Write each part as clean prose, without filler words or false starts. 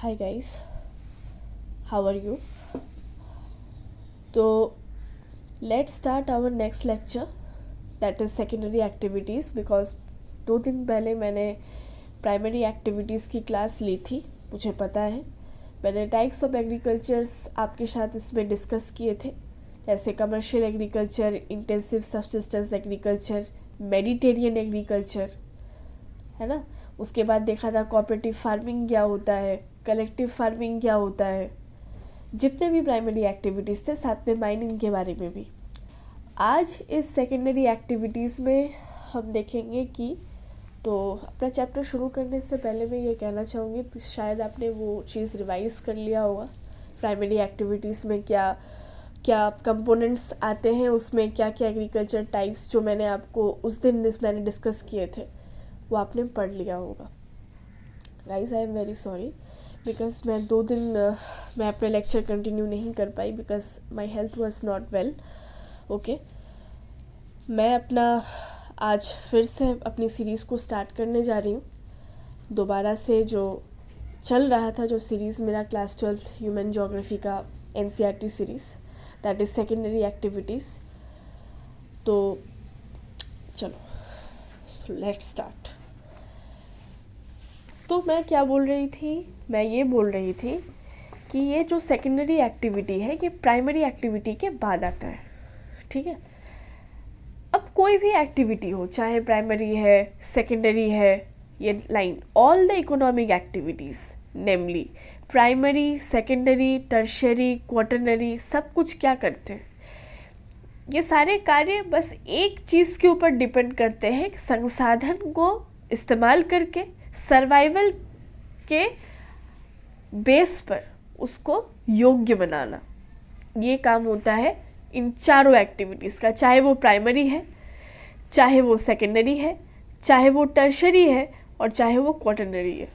Hi guys, how are you? तो let's start our next lecture, that is secondary activities, because 2 दिन पहले मैंने primary activities की class ली थी, मुझे पता है। मैंने टाइप्स ऑफ एग्रीकल्चर्स आपके साथ इसमें डिस्कस किए थे, जैसे commercial agriculture, intensive subsistence agriculture, Mediterranean agriculture, है ना। उसके बाद देखा था कोऑपरेटिव फार्मिंग क्या होता है, कलेक्टिव फार्मिंग क्या होता है, जितने भी प्राइमरी एक्टिविटीज़ थे, साथ में माइनिंग के बारे में भी। आज इस सेकेंडरी एक्टिविटीज़ में हम देखेंगे कि तो अपना चैप्टर शुरू करने से पहले मैं ये कहना चाहूँगी, तो शायद आपने वो चीज़ रिवाइज कर लिया होगा, प्राइमरी एक्टिविटीज़ में क्या क्या कंपोनेंट्स आते हैं, उसमें क्या क्या एग्रीकल्चर टाइप्स जो मैंने आपको उस दिन मैंने डिस्कस किए थे वो आपने पढ़ लिया होगा। Guys, I am very sorry because मैं 2 दिन मैं अपने लेक्चर कंटिन्यू नहीं कर पाई because my health was not well. Okay, मैं अपना आज फिर से अपनी सीरीज़ को स्टार्ट करने जा रही हूँ दोबारा से। जो चल रहा था, जो सीरीज़ मेरा क्लास 12 ह्यूमन ज्योग्राफी का NCERT series, that is secondary activities. तो चलो लेट्स स्टार्ट। तो मैं क्या बोल रही थी, मैं ये बोल रही थी कि ये जो सेकेंडरी एक्टिविटी है ये प्राइमरी एक्टिविटी के बाद आता है, ठीक है। अब कोई भी एक्टिविटी हो, चाहे प्राइमरी है, सेकेंडरी है, ये line, all the economic activities namely primary, secondary, tertiary, quaternary, सब कुछ क्या करते हैं, ये सारे कार्य बस एक चीज़ के ऊपर डिपेंड करते हैं, संसाधन को इस्तेमाल करके सर्वाइवल के बेस पर उसको योग्य बनाना। ये काम होता है इन चारों एक्टिविटीज़ का, चाहे वो प्राइमरी है, चाहे वो सेकेंडरी है, चाहे वो टर्शरी है, और चाहे वो क्वाटरनरी है।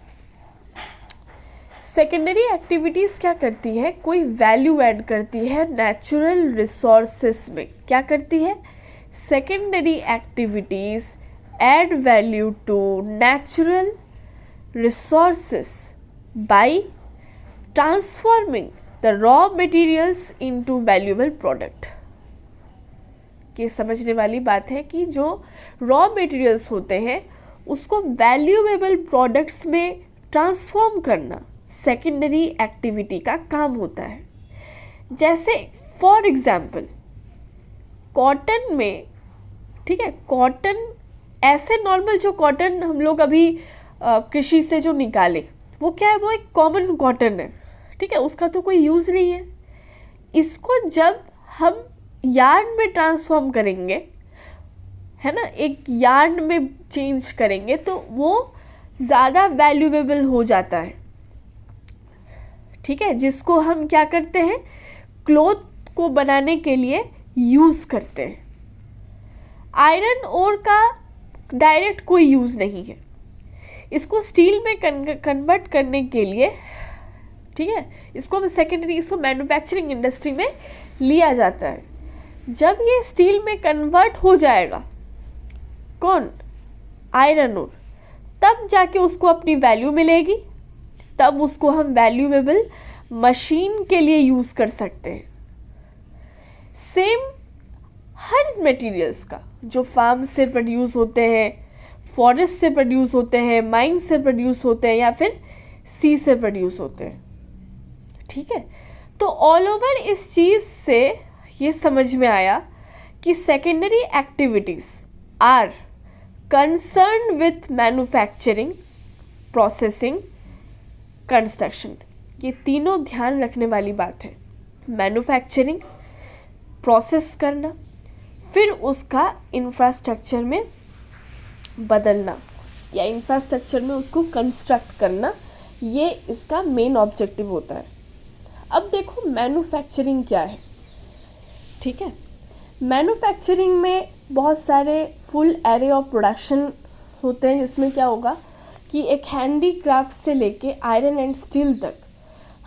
सेकेंडरी एक्टिविटीज़ क्या करती है, कोई वैल्यू ऐड करती है नेचुरल रिसोर्सेस में। क्या करती है? Secondary activities add value to natural resources by transforming the raw materials into valuable product। ये समझने वाली बात है कि जो रॉ मटेरियल्स होते हैं उसको वैल्यूएबल प्रोडक्ट्स में ट्रांसफॉर्म करना सेकेंडरी एक्टिविटी का काम होता है। जैसे फॉर एग्जाम्पल कॉटन में, ठीक है, कॉटन ऐसे नॉर्मल जो कॉटन हम लोग अभी कृषि से जो निकाले, वो क्या है, वो एक कॉमन कॉटन है, ठीक है, उसका तो कोई यूज़ नहीं है। इसको जब हम यार्न में ट्रांसफॉर्म करेंगे, है ना, एक यार्न में चेंज करेंगे, तो वो ज़्यादा वैल्यूएबल हो जाता है, ठीक है, जिसको हम क्या करते हैं, क्लॉथ को बनाने के लिए यूज़ करते हैं। आयरन ओर का डायरेक्ट कोई यूज़ नहीं है, इसको स्टील में कन्वर्ट करने के लिए, ठीक है, इसको सेकेंडरी, इसको मैन्युफैक्चरिंग इंडस्ट्री में लिया जाता है। जब ये स्टील में कन्वर्ट हो जाएगा, कौन, आयरन ओर, तब जाके उसको अपनी वैल्यू मिलेगी, तब उसको हम वैल्यूएबल मशीन के लिए यूज़ कर सकते हैं। सेम हर मटेरियल्स का जो फार्म से प्रोड्यूस होते हैं, फॉरेस्ट से प्रोड्यूस होते हैं, माइन से प्रोड्यूस होते हैं, या फिर सी से प्रोड्यूस होते हैं, ठीक है। तो ऑल ओवर इस चीज़ से ये समझ में आया कि secondary activities are concern with manufacturing, processing, construction. ये तीनों ध्यान रखने वाली बात है। मैन्युफैक्चरिंग, प्रोसेस करना, फिर उसका इंफ्रास्ट्रक्चर में बदलना या इंफ्रास्ट्रक्चर में उसको कंस्ट्रक्ट करना, ये इसका मेन ऑब्जेक्टिव होता है। अब देखो मैन्युफैक्चरिंग क्या है, ठीक है। मैन्युफैक्चरिंग में बहुत सारे फुल एरे ऑफ प्रोडक्शन होते हैं, जिसमें क्या होगा कि एक हैंडीक्राफ्ट से लेके आयरन एंड स्टील तक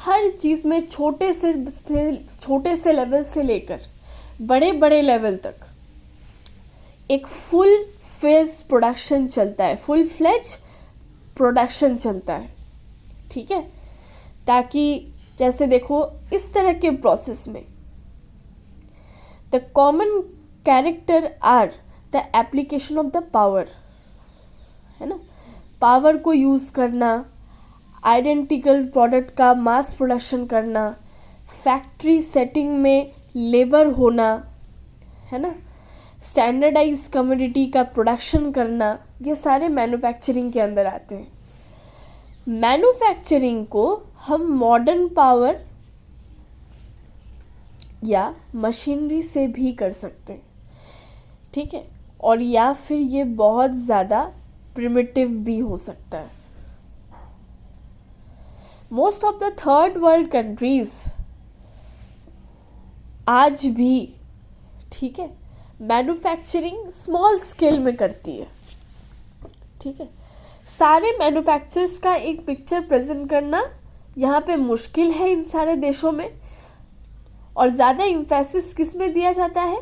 हर चीज़ में छोटे से लेवल से लेकर बड़े बड़े लेवल तक एक फुल फेज प्रोडक्शन चलता है, फुल फ्लेज प्रोडक्शन चलता है, ठीक है। ताकि जैसे देखो इस तरह के प्रोसेस में the common character are the application of the power, है ना, पावर को यूज़ करना, आइडेंटिकल प्रोडक्ट का मास प्रोडक्शन करना, फैक्ट्री सेटिंग में लेबर होना, है ना, स्टैंडर्डाइज कमोडिटी का प्रोडक्शन करना, ये सारे मैन्युफैक्चरिंग के अंदर आते हैं। मैन्युफैक्चरिंग को हम मॉडर्न पावर या मशीनरी से भी कर सकते हैं, ठीक है, और या फिर ये बहुत ज़्यादा प्रिमिटिव भी हो सकता है। Most of the third world countries आज भी, ठीक है, मैन्युफैक्चरिंग स्मॉल स्केल में करती है, ठीक है। सारे मैन्युफैक्चरर्स का एक पिक्चर प्रेजेंट करना यहाँ पे मुश्किल है इन सारे देशों में, और ज़्यादा इम्फेसिस किस में दिया जाता है,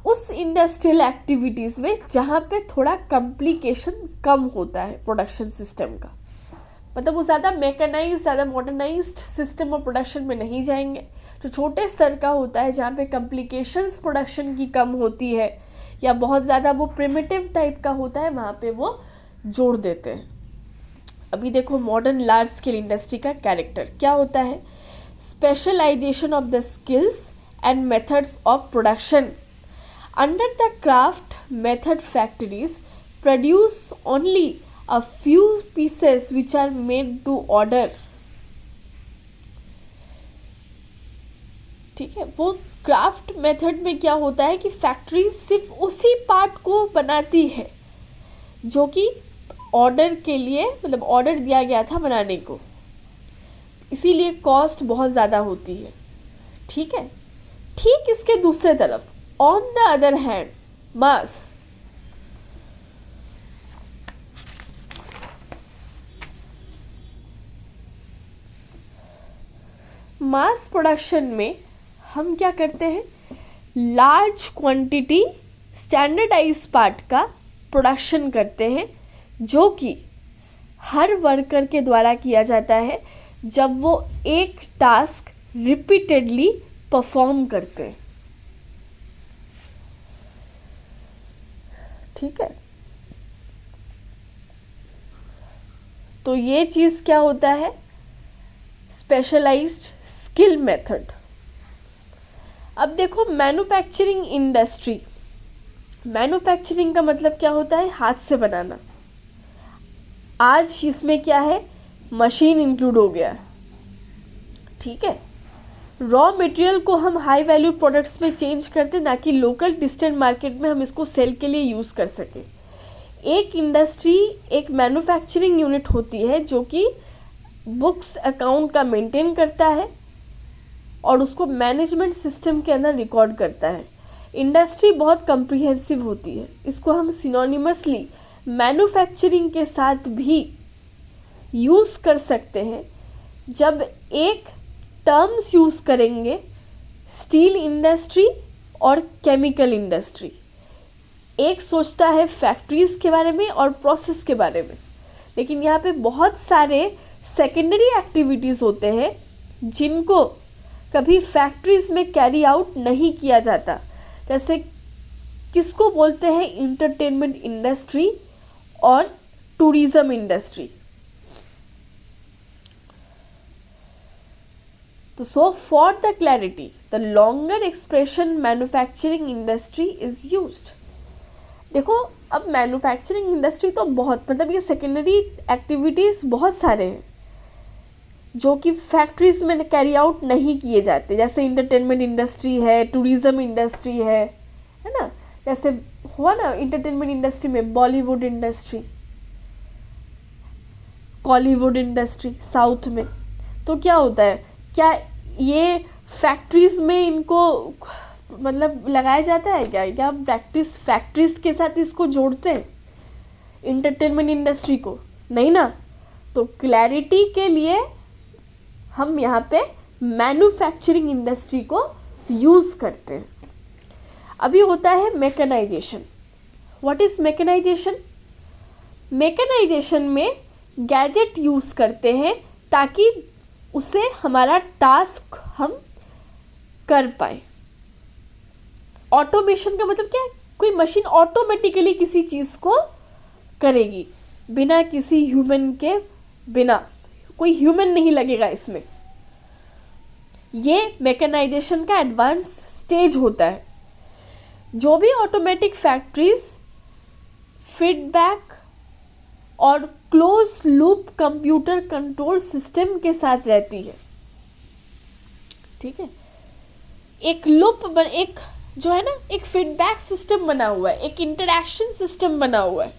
उस इंडस्ट्रियल एक्टिविटीज़ में जहाँ पे थोड़ा कॉम्प्लिकेशन कम होता है प्रोडक्शन सिस्टम का। मतलब वो ज़्यादा मैकेनाइज, ज़्यादा मॉडर्नाइज्ड सिस्टम ऑफ प्रोडक्शन में नहीं जाएंगे। जो छोटे स्तर का होता है जहाँ पे कॉम्प्लिकेशंस प्रोडक्शन की कम होती है या बहुत ज़्यादा वो प्रिमिटिव टाइप का होता है, वहाँ पे वो जोड़ देते हैं। अभी देखो मॉडर्न लार्ज स्केल इंडस्ट्री का कैरेक्टर क्या होता है, specialisation of the skills and methods of production under the craft method factories produce only a few pieces which are made to order, ठीक है। वो क्राफ्ट मेथड में क्या होता है कि फैक्ट्री सिर्फ उसी पार्ट को बनाती है जो कि ऑर्डर के लिए, मतलब ऑर्डर दिया गया था बनाने को, इसीलिए कॉस्ट बहुत ज़्यादा होती है, ठीक है। ठीक इसके दूसरे तरफ on the other hand mass production में हम क्या करते हैं, लार्ज क्वांटिटी स्टैंडर्डाइज पार्ट का प्रोडक्शन करते हैं जो कि हर वर्कर के द्वारा किया जाता है जब वो एक टास्क रिपीटेडली परफॉर्म करते हैं, ठीक है। तो ये चीज़ क्या होता है, स्पेशलाइज्ड स्किल मेथड। अब देखो मैन्युफैक्चरिंग इंडस्ट्री, मैन्युफैक्चरिंग का मतलब क्या होता है, हाथ से बनाना। आज इसमें क्या है, मशीन इंक्लूड हो गया, ठीक है। रॉ मटेरियल को हम हाई वैल्यू प्रोडक्ट्स में चेंज करते, ना कि लोकल डिस्टेंट मार्केट में हम इसको सेल के लिए यूज़ कर सकें। एक इंडस्ट्री एक मैन्युफैक्चरिंग यूनिट होती है जो कि बुक्स अकाउंट का मेंटेन करता है और उसको मैनेजमेंट सिस्टम के अंदर रिकॉर्ड करता है। इंडस्ट्री बहुत कम्प्रिहेंसिव होती है, इसको हम सिनोनिमसली मैन्युफैक्चरिंग के साथ भी यूज़ कर सकते हैं। जब एक टर्म्स यूज़ करेंगे स्टील इंडस्ट्री और केमिकल इंडस्ट्री, एक सोचता है फैक्ट्रीज़ के बारे में और प्रोसेस के बारे में, लेकिन यहाँ पे बहुत सारे सेकेंडरी एक्टिविटीज़ होते हैं जिनको कभी फैक्ट्रीज़ में कैरी आउट नहीं किया जाता। जैसे किसको बोलते हैं, इंटरटेनमेंट इंडस्ट्री और टूरिज़्म इंडस्ट्री। तो so for the clarity the longer expression manufacturing industry is used. देखो अब मैन्युफैक्चरिंग इंडस्ट्री तो बहुत, मतलब ये सेकेंडरी एक्टिविटीज़ बहुत सारे हैं जो कि फैक्ट्रीज में कैरी आउट नहीं किए जाते। जैसे इंटरटेनमेंट इंडस्ट्री है, टूरिज़्म इंडस्ट्री है ना। जैसे हुआ ना इंटरटेनमेंट इंडस्ट्री में Bollywood industry, Kollywood industry south में। तो क्या होता है, क्या ये फैक्ट्रीज में इनको मतलब लगाया जाता है क्या हम प्रैक्टिस फैक्ट्रीज के साथ इसको जोड़ते हैं इंटरटेनमेंट इंडस्ट्री को, नहीं ना। तो क्लैरिटी के लिए हम यहाँ पे मैन्युफैक्चरिंग इंडस्ट्री को यूज़ करते हैं। अभी होता है mechanisation. What is mechanisation? Mechanisation में गैजेट यूज़ करते हैं ताकि उसे हमारा टास्क हम कर पाए। ऑटोमेशन का मतलब क्या है? कोई मशीन ऑटोमेटिकली किसी चीज़ को करेगी बिना किसी ह्यूमन के, बिना कोई ह्यूमन नहीं लगेगा इसमें। ये मैकेनाइजेशन का एडवांस स्टेज होता है। जो भी ऑटोमेटिक फैक्ट्रीज फीडबैक और close loop computer control system के साथ रहती है, ठीक है। एक लूप एक जो है ना, एक फीडबैक सिस्टम बना हुआ है, एक इंटरैक्शन सिस्टम बना हुआ है,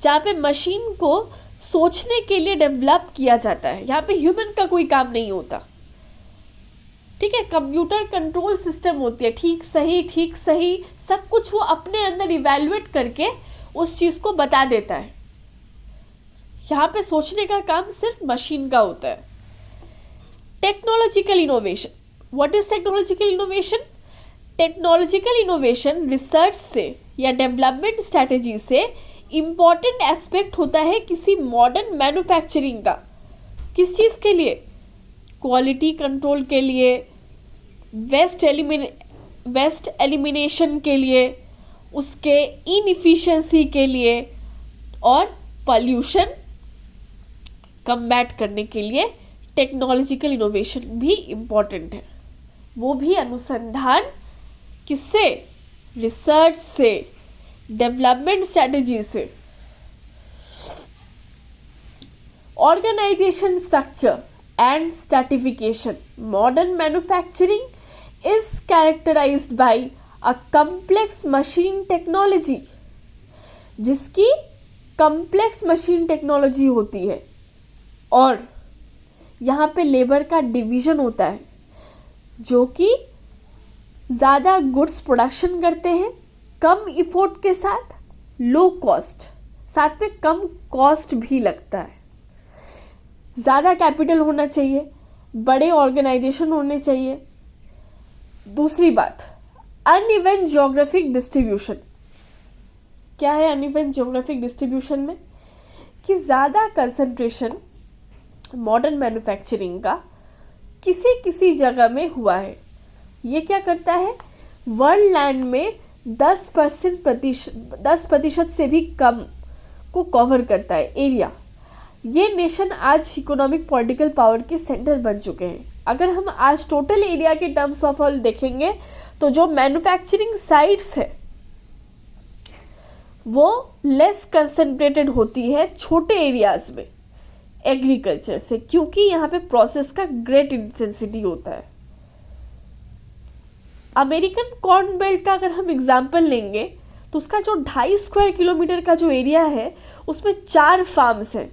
जहाँ पे मशीन को सोचने के लिए डेवलप किया जाता है। यहाँ पे ह्यूमन का कोई काम नहीं होता, ठीक है। कंप्यूटर कंट्रोल सिस्टम होती है, ठीक सही सब कुछ वो अपने अंदर इवैल्यूएट करके उस चीज़ को बता देता है। यहाँ पे सोचने का काम सिर्फ मशीन का होता है। Technological innovation, what is technological innovation? Technological innovation research से या डेवलपमेंट स्ट्रैटेजी से इम्पॉर्टेंट एस्पेक्ट होता है किसी मॉडर्न मैन्युफैक्चरिंग का। किस चीज़ के लिए? क्वालिटी कंट्रोल के लिए, वेस्ट एलिमिनेशन के लिए, उसके इनएफिशिएंसी के लिए और पॉल्यूशन कम्बैट करने के लिए टेक्नोलॉजिकल इनोवेशन भी इम्पॉर्टेंट है। वो भी अनुसंधान किससे? रिसर्च से, डेवलपमेंट स्ट्रैटेजी से। Organisation structure and stratification. Modern manufacturing is characterized by a complex machine technology, जिसकी complex machine technology होती है, और यहाँ पे लेबर का डिवीजन होता है जो कि ज़्यादा गुड्स प्रोडक्शन करते हैं कम इफोर्ट के साथ, लो कॉस्ट, साथ में कम कॉस्ट भी लगता है। ज़्यादा कैपिटल होना चाहिए, बड़े ऑर्गेनाइजेशन होने चाहिए। दूसरी बात, अनइवन ज्योग्राफिक डिस्ट्रीब्यूशन। क्या है अनइवन ज्योग्राफिक डिस्ट्रीब्यूशन में? कि ज़्यादा कंसंट्रेशन मॉडर्न मैन्युफैक्चरिंग का किसी जगह में हुआ है। ये क्या करता है? वर्ल्ड लैंड में 10% से भी कम को कवर करता है एरिया। ये नेशन आज इकोनॉमिक पॉलिटिकल पावर के सेंटर बन चुके हैं। अगर हम आज टोटल एरिया के टर्म्स ऑफ ऑल देखेंगे तो जो मैन्युफैक्चरिंग साइट्स है वो लेस कंसंट्रेटेड होती है छोटे एरियाज में एग्रीकल्चर से, क्योंकि यहाँ पे प्रोसेस का ग्रेट इंटेंसिटी होता है। अमेरिकन कॉर्न बेल्ट का अगर हम एग्जाम्पल लेंगे तो उसका जो 2.5 स्क्वायर किलोमीटर का जो एरिया है उसमें 4 फार्म्स हैं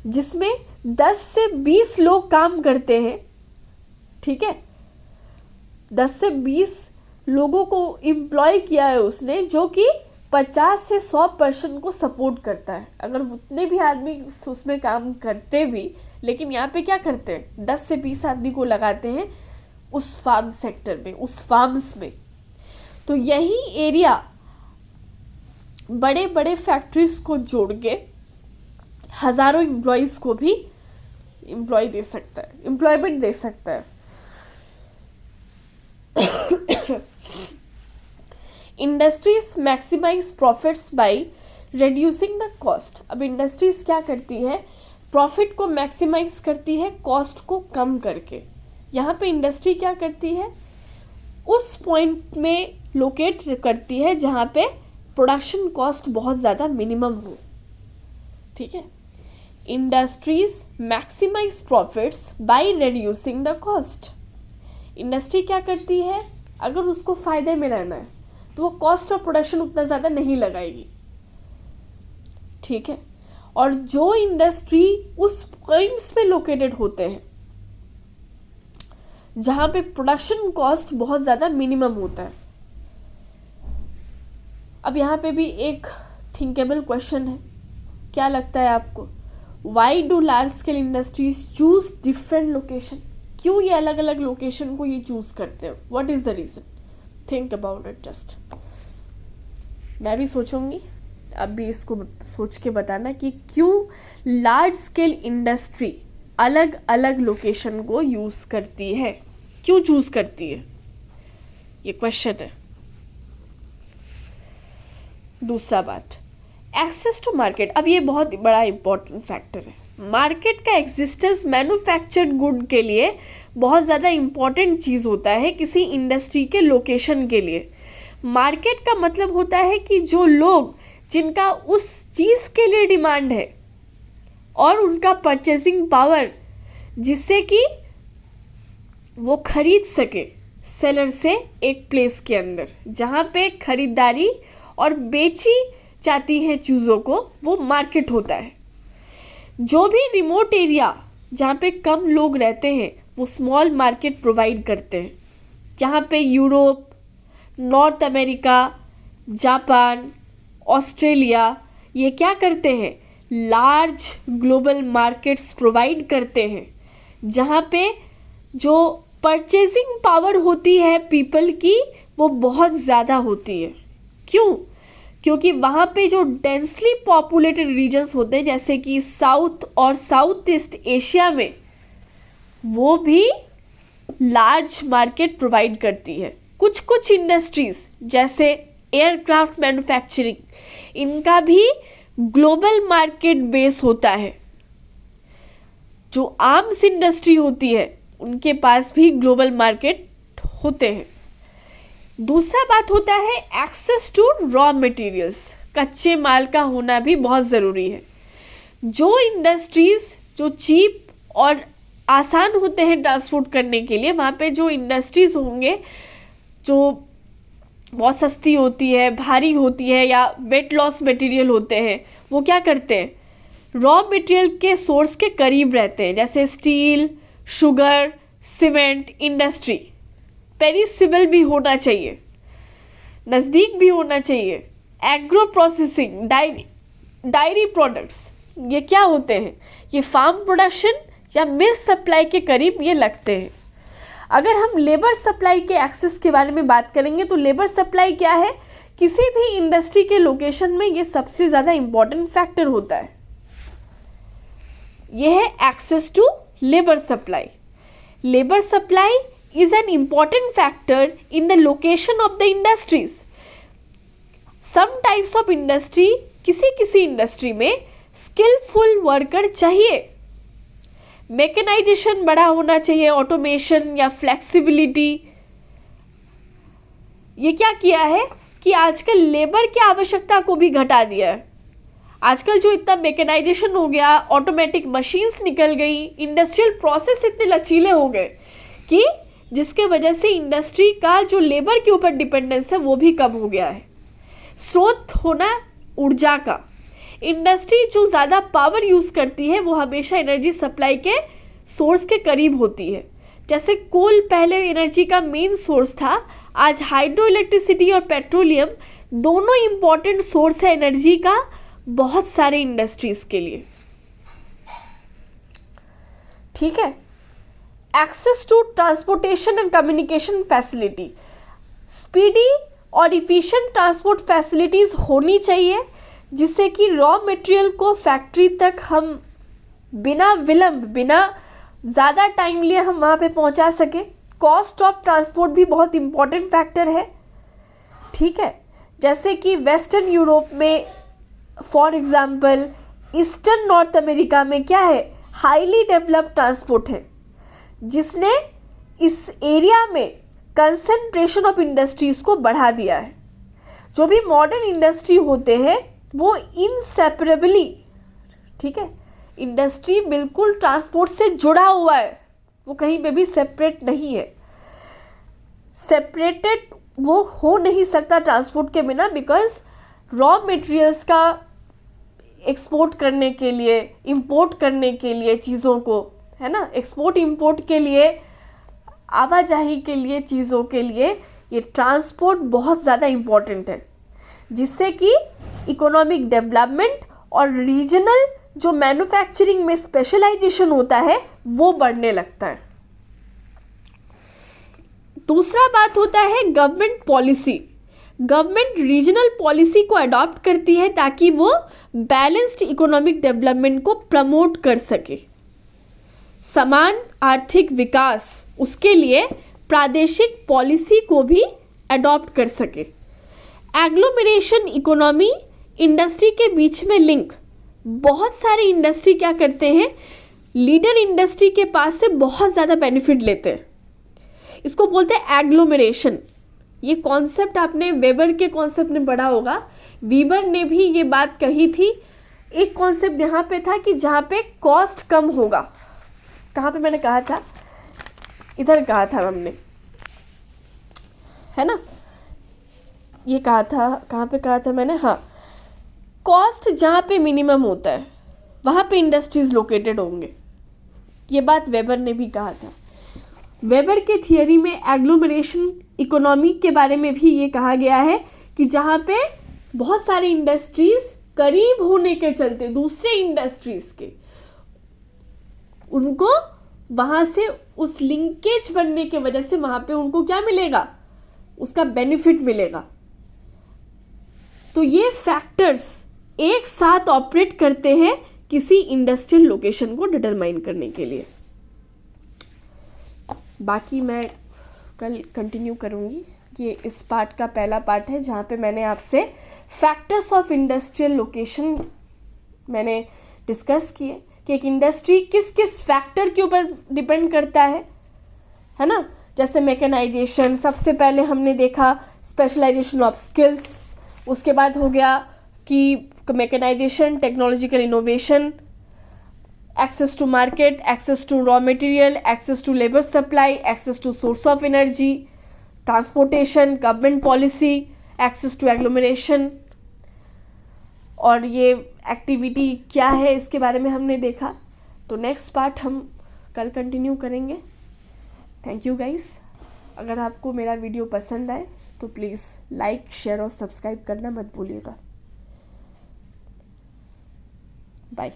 जिसमें 10 से 20 लोग काम करते हैं, ठीक है। 10 से 20 लोगों को एम्प्लॉय किया है उसने, जो कि 50 से 100% को सपोर्ट करता है। अगर उतने भी आदमी उसमें काम करते भी, लेकिन यहाँ पे क्या करते हैं, 10 से 20 आदमी को लगाते हैं उस फार्म सेक्टर में, उस फार्म्स में। तो यही एरिया बड़े बड़े फैक्ट्रीज को जोड़ के हजारों एम्प्लॉयज को भी एम्प्लॉयमेंट दे सकता है। Industries maximise profits by reducing the cost. अब इंडस्ट्रीज क्या करती है? प्रॉफिट को मैक्सिमाइज करती है कॉस्ट को कम करके। यहाँ पे इंडस्ट्री क्या करती है? उस पॉइंट में लोकेट करती है जहाँ पे प्रोडक्शन कॉस्ट बहुत ज़्यादा मिनिमम हो, ठीक है। Industries maximise profits by reducing the cost. Industry क्या करती है? अगर उसको फायदे में रहना है तो वो कॉस्ट ऑफ प्रोडक्शन उतना ज़्यादा नहीं लगाएगी, ठीक है। और जो इंडस्ट्री उस पॉइंट्स पे लोकेटेड होते हैं जहाँ पे प्रोडक्शन कॉस्ट बहुत ज़्यादा मिनिमम होता है। अब यहाँ पे भी एक थिंकेबल क्वेश्चन है, क्या लगता है आपको? Why do large scale industries choose different location? क्यों ये अलग अलग लोकेशन को ये चूज करते हैं? What is the reason? Think about it just. मैं भी सोचूंगी, अब भी इसको सोच के बताना कि क्यों लार्ज स्केल इंडस्ट्री अलग अलग लोकेशन को यूज़ करती है। क्यों चूज़ करती है, ये क्वेश्चन है। दूसरा बात, एक्सेस टू मार्केट। अब ये बहुत बड़ा इंपॉर्टेंट फैक्टर है। मार्केट का एग्जिस्टेंस मैन्युफैक्चर्ड गुड के लिए बहुत ज़्यादा इंपॉर्टेंट चीज़ होता है किसी इंडस्ट्री के लोकेशन के लिए। मार्केट का मतलब होता है कि जो लोग जिनका उस चीज़ के लिए डिमांड है और उनका परचेसिंग पावर, जिससे कि वो खरीद सके सेलर से एक प्लेस के अंदर जहाँ पे खरीदारी और बेची जाती हैं चीज़ों को, वो मार्केट होता है। जो भी रिमोट एरिया जहाँ पे कम लोग रहते हैं वो स्मॉल मार्केट प्रोवाइड करते हैं, जहाँ पे Europe, north America, Japan, Australia ये क्या करते हैं, लार्ज ग्लोबल मार्केट्स प्रोवाइड करते हैं, जहाँ पे जो परचेजिंग पावर होती है पीपल की वो बहुत ज़्यादा होती है। क्यों? क्योंकि वहाँ पे जो डेंसली पॉपुलेटेड रीजन्स होते हैं जैसे कि साउथ और साउथ ईस्ट एशिया में, वो भी लार्ज मार्केट प्रोवाइड करती है। कुछ कुछ इंडस्ट्रीज़ जैसे एयरक्राफ्ट मैन्युफैक्चरिंग, इनका भी ग्लोबल मार्केट बेस होता है। जो आर्म्स इंडस्ट्री होती है उनके पास भी ग्लोबल मार्केट होते हैं। दूसरा बात होता है एक्सेस टू रॉ मटेरियल्स। कच्चे माल का होना भी बहुत ज़रूरी है। जो इंडस्ट्रीज़ जो चीप और आसान होते हैं ट्रांसपोर्ट करने के लिए, वहाँ पे जो इंडस्ट्रीज़ होंगे जो बहुत सस्ती होती है, भारी होती है या वेट लॉस मटेरियल होते हैं, वो क्या करते हैं, रॉ मटेरियल के सोर्स के करीब रहते हैं। जैसे steel, sugar, cement industry perishable भी होना चाहिए, नज़दीक भी होना चाहिए। एग्रो प्रोसेसिंग, डायरी प्रोडक्ट्स, ये क्या होते हैं, ये फार्म प्रोडक्शन या मिल्क सप्लाई के करीब ये लगते हैं। अगर हम लेबर सप्लाई के एक्सेस के बारे में बात करेंगे तो लेबर सप्लाई क्या है, किसी भी इंडस्ट्री के लोकेशन में ये सबसे ज़्यादा इम्पॉर्टेंट फैक्टर होता है। ये है access to labour supply. Labour supply is an important factor in the location of the industries. Some types of industry, किसी इंडस्ट्री में skillful worker चाहिए, मैकेनाइजेशन बड़ा होना चाहिए, ऑटोमेशन या फ्लेक्सिबिलिटी। ये क्या किया है कि आजकल लेबर की आवश्यकता को भी घटा दिया है। आजकल जो इतना मैकेनाइजेशन हो गया, ऑटोमेटिक मशीन्स निकल गई, इंडस्ट्रियल प्रोसेस इतने लचीले हो गए कि जिसके वजह से इंडस्ट्री का जो लेबर के ऊपर डिपेंडेंस है वो भी कम हो गया है। स्रोत होना ऊर्जा का, इंडस्ट्री जो ज़्यादा पावर यूज़ करती है वो हमेशा एनर्जी सप्लाई के सोर्स के करीब होती है। जैसे कोल पहले एनर्जी का मेन सोर्स था, आज हाइड्रो इलेक्ट्रिसिटी और पेट्रोलियम दोनों इम्पॉर्टेंट सोर्स है एनर्जी का बहुत सारे इंडस्ट्रीज़ के लिए। ठीक है। Access to transportation and communication facility, speedy और इफ़िशिएंट ट्रांसपोर्ट फैसिलिटीज़ होनी चाहिए जिससे कि रॉ मटेरियल को फैक्ट्री तक हम बिना विलंब, बिना ज़्यादा टाइम लिए हम वहाँ पे पहुँचा सकें। कॉस्ट ऑफ ट्रांसपोर्ट भी बहुत इम्पॉर्टेंट फैक्टर है। ठीक है। जैसे कि वेस्टर्न यूरोप में, for example eastern north America में क्या है, हाईली डेवलप्ड ट्रांसपोर्ट है, जिसने इस एरिया में कंसंट्रेशन ऑफ इंडस्ट्रीज़ को बढ़ा दिया है। जो भी मॉडर्न इंडस्ट्री होते हैं वो इनसेपरेबली, ठीक है, इंडस्ट्री बिल्कुल ट्रांसपोर्ट से जुड़ा हुआ है, वो कहीं पे भी सेपरेट नहीं है। सेपरेटेड वो हो नहीं सकता ट्रांसपोर्ट के बिना, बिकॉज रॉ मटेरियल्स का एक्सपोर्ट करने के लिए, इंपोर्ट करने के लिए चीज़ों को, है ना, एक्सपोर्ट इंपोर्ट के लिए, आवाजाही के लिए, चीज़ों के लिए ये ट्रांसपोर्ट बहुत ज़्यादा इम्पोर्टेंट है, जिससे कि इकोनॉमिक डेवलपमेंट और रीजनल जो मैन्युफैक्चरिंग में स्पेशलाइजेशन होता है वो बढ़ने लगता है। दूसरा बात होता है government policy. Government regional policy को अडॉप्ट करती है ताकि वो बैलेंस्ड इकोनॉमिक डेवलपमेंट को प्रमोट कर सके। समान आर्थिक विकास, उसके लिए प्रादेशिक पॉलिसी को भी अडॉप्ट कर सके। एग्लोमेरेशन इकोनॉमी, इंडस्ट्री के बीच में लिंक। बहुत सारे इंडस्ट्री क्या करते हैं, लीडर इंडस्ट्री के पास से बहुत ज़्यादा बेनिफिट लेते हैं, इसको बोलते हैं एग्लोमेरेशन। ये कॉन्सेप्ट आपने वेबर के कॉन्सेप्ट में पढ़ा होगा, वीबर ने भी ये बात कही थी। एक कॉन्सेप्ट यहाँ पे था कि जहाँ पे कॉस्ट कम होगा, कहाँ पे मैंने कहा था, इधर कहा था हमने, है ना, ये कहा था, कहाँ पे कहा था मैंने, हाँ, कॉस्ट जहाँ पे मिनिमम होता है वहाँ पे इंडस्ट्रीज लोकेटेड होंगे, ये बात वेबर ने भी कहा था। वेबर के थियरी में एग्लोमरेशन इकोनॉमी के बारे में भी ये कहा गया है कि जहाँ पे बहुत सारी इंडस्ट्रीज करीब होने के चलते दूसरे इंडस्ट्रीज के, उनको वहाँ से उस लिंकेज बनने के वजह से वहाँ पे उनको क्या मिलेगा, उसका बेनिफिट मिलेगा। तो ये फैक्टर्स एक साथ ऑपरेट करते हैं किसी इंडस्ट्रियल लोकेशन को डिटरमाइन करने के लिए। बाकी मैं कल कंटिन्यू करूँगी। ये इस पार्ट का पहला पार्ट है जहाँ पे मैंने आपसे फैक्टर्स ऑफ इंडस्ट्रियल लोकेशन मैंने डिस्कस किए कि एक इंडस्ट्री किस किस फैक्टर के ऊपर डिपेंड करता है ना। जैसे मैकेनाइजेशन, सबसे पहले हमने देखा स्पेशलाइजेशन ऑफ स्किल्स, उसके बाद हो गया कि mechanisation, technological innovation, access to market, access to raw material, access to labour supply, access to source of energy, transportation, government policy, access to agglomeration, और ये एक्टिविटी क्या है इसके बारे में हमने देखा। तो नेक्स्ट पार्ट हम कल कंटिन्यू करेंगे। Thank you guys. अगर आपको मेरा वीडियो पसंद आए तो प्लीज़ लाइक, शेयर और सब्सक्राइब करना मत भूलिएगा। बाय।